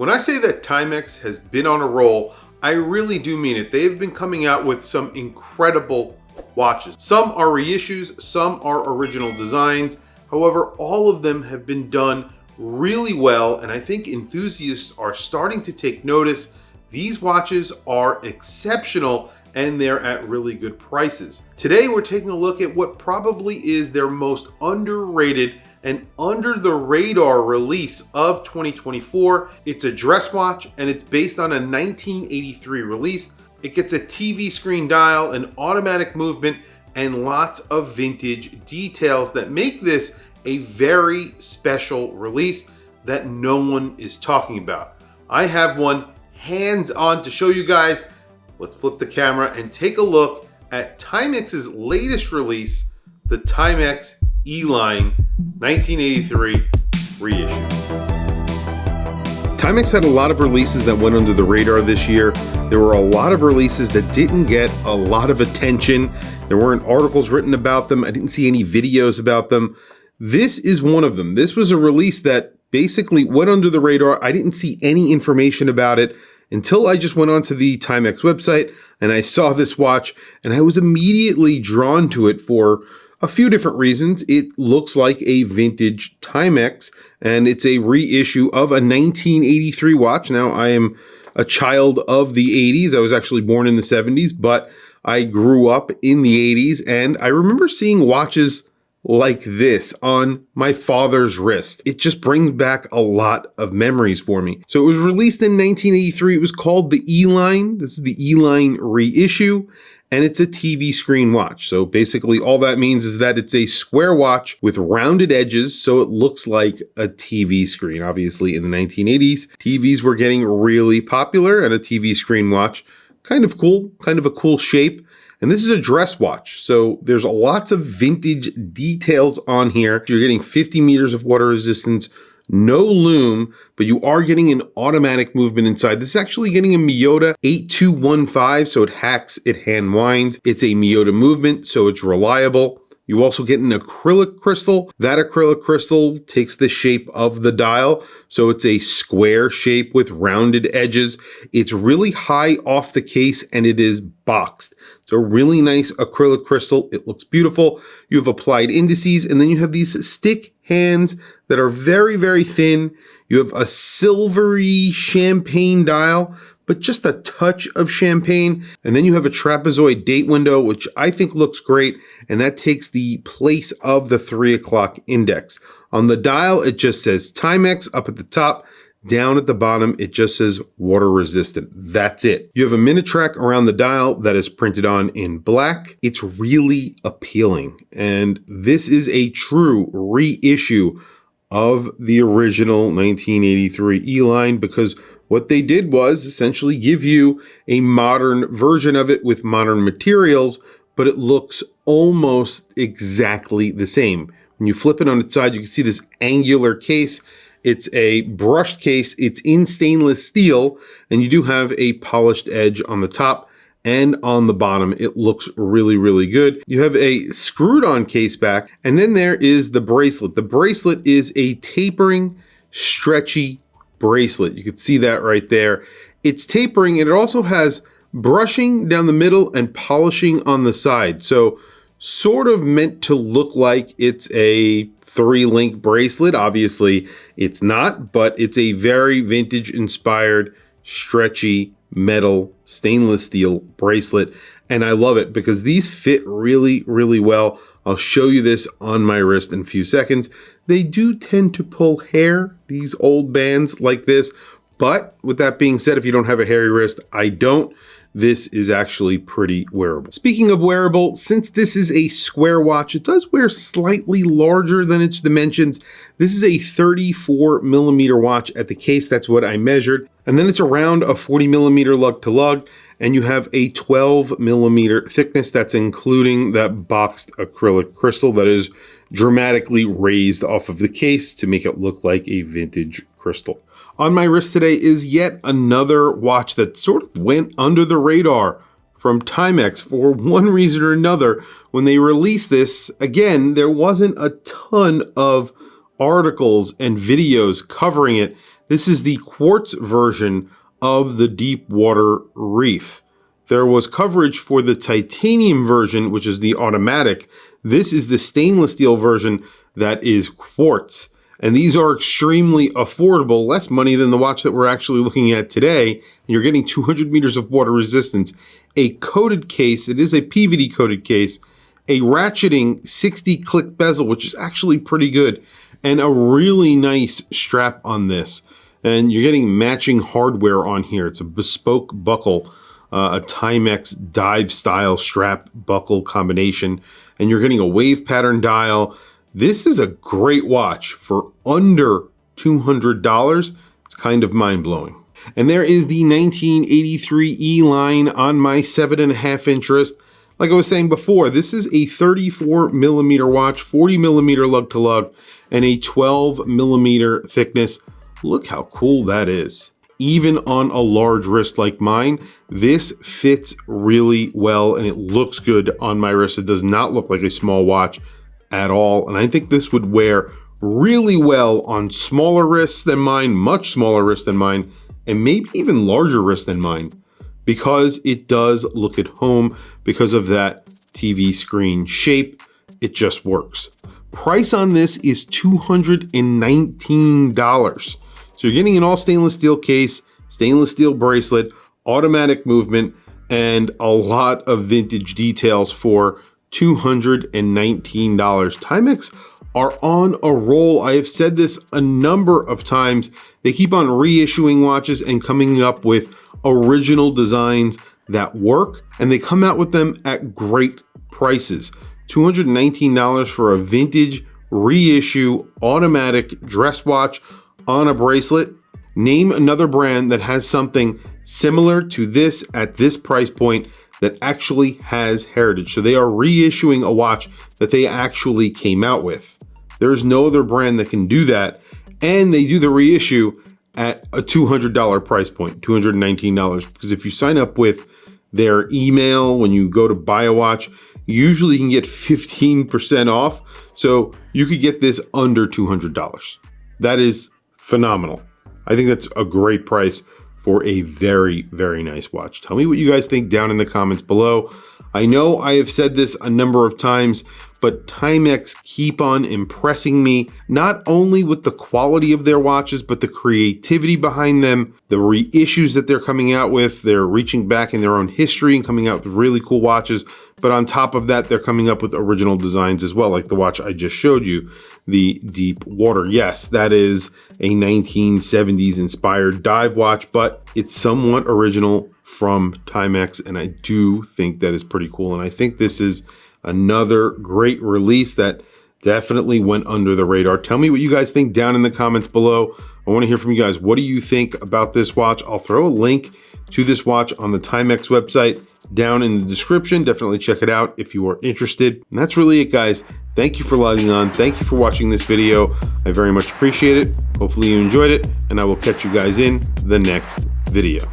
When I say that Timex has been on a roll, I really do mean it. They've been coming out with some incredible watches. Some are reissues, some are original designs. However, all of them have been done really well, and I think enthusiasts are starting to take notice. These watches are exceptional and they're at really good prices. Today, we're taking a look at what probably is their most underrated and under the radar release of 2024. It's a dress watch and it's based on a 1983 release. It gets a TV screen dial, an automatic movement, and lots of vintage details that make this a very special release that no one is talking about. I have one hands on to show you guys. Let's flip the camera and take a look at Timex's latest release, the Timex E-Line 1983 reissue. Timex had a lot of releases that went under the radar this year. There were a lot of releases that didn't get a lot of attention. There weren't articles written about them. I didn't see any videos about them. This is one of them. This was a release that basically went under the radar. I didn't see any information about it until I just went onto the Timex website and I saw this watch, and I was immediately drawn to it for a few different reasons. It looks like a vintage Timex, and it's a reissue of a 1983 watch. Now, I am a child of the 80s. I was actually born in the 70s, but I grew up in the 80s, and I remember seeing watches like this on my father's wrist. It just brings back a lot of memories for me. So it was released in 1983. It was called the E-Line. This is the E-Line reissue, and it's a TV screen watch. So basically all that means is that it's a square watch with rounded edges, so it looks like a TV screen. Obviously in the 1980s, TVs were getting really popular, and a TV screen watch, kind of cool, kind of a cool shape. And this is a dress watch, so there's lots of vintage details on here. You're getting 50 meters of water resistance, no loom, but you are getting an automatic movement inside. This is actually getting a Miyota 8215, so it hacks, it hand winds. It's a Miyota movement, so it's reliable. You also get an acrylic crystal. That acrylic crystal takes the shape of the dial, so it's a square shape with rounded edges. It's really high off the case and it is boxed. It's a really nice acrylic crystal. It looks beautiful. You have applied indices, and then you have these stick hands that are very, very thin. You have a silvery champagne dial, but just a touch of champagne. And then you have a trapezoid date window, which I think looks great. And that takes the place of the 3 o'clock index. On the dial, it just says Timex up at the top. Down at the bottom, it just says water resistant. That's it. You have a minute track around the dial that is printed on in black. It's really appealing. And this is a true reissue of the original 1983 E-Line, because what they did was essentially give you a modern version of it with modern materials, but it looks almost exactly the same. When you flip it on its side, you can see this angular case. It's a brushed case. It's in stainless steel, and you do have a polished edge on the top and on the bottom. It looks really, really good. You have a screwed on case back, and then there is the bracelet. The bracelet is a tapering, stretchy bracelet. You can see that right there. It's tapering, and it also has brushing down the middle and polishing on the side. So sort of meant to look like it's a 3-link bracelet. Obviously it's not, but it's a very vintage inspired, stretchy metal stainless steel bracelet. And I love it because these fit really, really well. I'll show you this on my wrist in a few seconds. They do tend to pull hair, these old bands like this. But with that being said, if you don't have a hairy wrist, I don't. This is actually pretty wearable. Speaking of wearable, since this is a square watch, it does wear slightly larger than its dimensions. This is a 34 millimeter watch at the case. That's what I measured. And then it's around a 40 millimeter lug to lug. And you have a 12 millimeter thickness. That's including that boxed acrylic crystal that is dramatically raised off of the case to make it look like a vintage crystal. On my wrist today is yet another watch that sort of went under the radar from Timex for one reason or another. When they released this, again, there wasn't a ton of articles and videos covering it. This is the quartz version of the Deepwater Reef. There was coverage for the titanium version, which is the automatic. This is the stainless steel version that is quartz. And these are extremely affordable, less money than the watch that we're actually looking at today. And you're getting 200 meters of water resistance, a coated case. It is a PVD coated case, a ratcheting 60 click bezel, which is actually pretty good, and a really nice strap on this. And you're getting matching hardware on here. It's a bespoke buckle, a Timex dive style strap buckle combination. And you're getting a wave pattern dial. This is a great watch for under $200. It's kind of mind-blowing. And there is the 1983 E-line on my 7.5 inch wrist. Like I was saying before, this is a 34 millimeter watch, 40 millimeter lug to lug, and a 12 millimeter thickness. Look how cool that is. Even on a large wrist like mine, this fits really well and it looks good on my wrist. It does not look like a small watch at all. And I think this would wear really well on smaller wrists than mine, much smaller wrists than mine, and maybe even larger wrists than mine, because it does look at home because of that TV screen shape. It just works. Price on this is $219. So you're getting an all stainless steel case, stainless steel bracelet, automatic movement, and a lot of vintage details for $219. Timex are on a roll. I have said this a number of times. They keep on reissuing watches and coming up with original designs that work, and they come out with them at great prices. $219 for a vintage reissue automatic dress watch on a bracelet. Name another brand that has something similar to this at this price point that actually has heritage. So they are reissuing a watch that they actually came out with. There's no other brand that can do that. And they do the reissue at a $200 price point, $219. Because if you sign up with their email when you go to buy a watch, usually you can get 15% off. So you could get this under $200. That is phenomenal. I think that's a great price for a very, very nice watch. Tell me what you guys think down in the comments below. I know I have said this a number of times, but Timex keep on impressing me, not only with the quality of their watches, but the creativity behind them, the reissues that they're coming out with. They're reaching back in their own history and coming out with really cool watches. But on top of that, they're coming up with original designs as well, like the watch I just showed you, the Deepwater. Yes, that is a 1970s inspired dive watch, but it's somewhat original from Timex, and I do think that is pretty cool. And I think this is another great release that definitely went under the radar. Tell me what you guys think down in the comments below. I want to hear from you guys. What do you think about this watch? I'll throw a link to this watch on the Timex website down in the description. Definitely check it out if you are interested. And that's really it, guys. Thank you for logging on. Thank you for watching this video. I very much appreciate it. Hopefully you enjoyed it, and I will catch you guys in the next video.